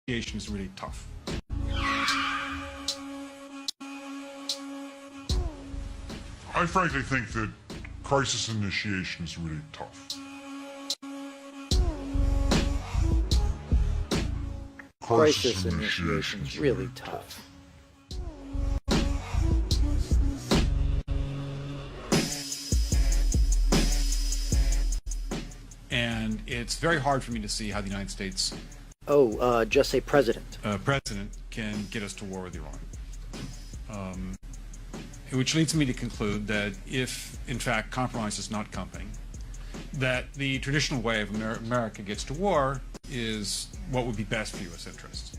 initiation is really tough. I frankly think that crisis initiation is really tough. Crisis initiation is really tough. And it's very hard for me to see how the United States just say president. President can get us to war with Iran. Which leads me to conclude that if, in fact, compromise is not coming, that the traditional way of America gets to war is what would be best for U.S. interests.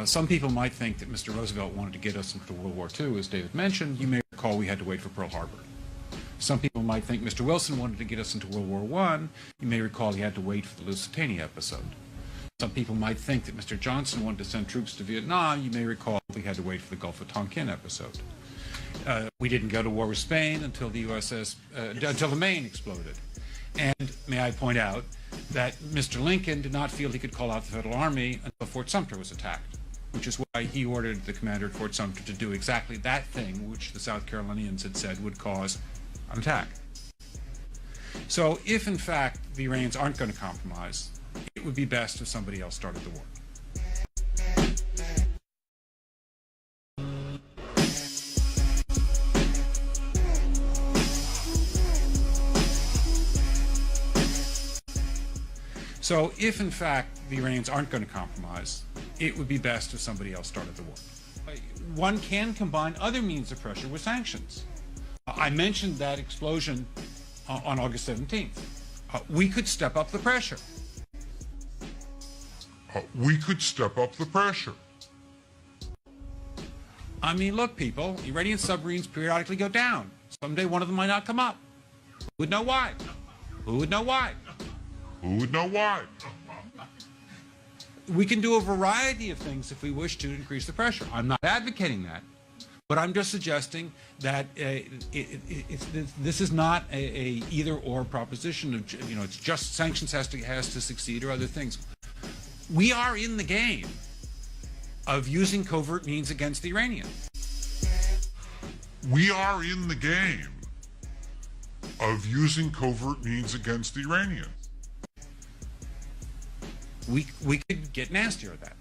Some people might think that Mr. Roosevelt wanted to get us into World War II. As David mentioned, you may recall we had to wait for Pearl Harbor. Some people might think Mr. Wilson wanted to get us into World War I. You may recall he had to wait for the Lusitania episode. Some people might think that Mr. Johnson wanted to send troops to Vietnam. You may recall we had to wait for the Gulf of Tonkin episode. We didn't go to war with Spain until the until the Maine exploded. And may I point out that Mr. Lincoln did not feel he could call out the Federal Army until Fort Sumter was attacked, which is why he ordered the commander at Fort Sumter to do exactly that thing which the South Carolinians had said would cause an attack. So if, in fact, the Iranians aren't going to compromise, it would be best if somebody else started the war. So if, in fact, the Iranians aren't going to compromise, it would be best if somebody else started the war. One can combine other means of pressure with sanctions. I mentioned that explosion on August 17th. We could step up the pressure. We could step up the pressure. I mean, look, people, Iranian submarines periodically go down. Someday one of them might not come up. Who would know why? Who would know why? Who would know why? We can do a variety of things if we wish to increase the pressure. I'm not advocating that, but I'm just suggesting that this is not a either-or proposition of, it's just sanctions has to succeed or other things. We are in the game of using covert means against the Iranians. We are in the game of using covert means against the Iranians. We could get nastier at that.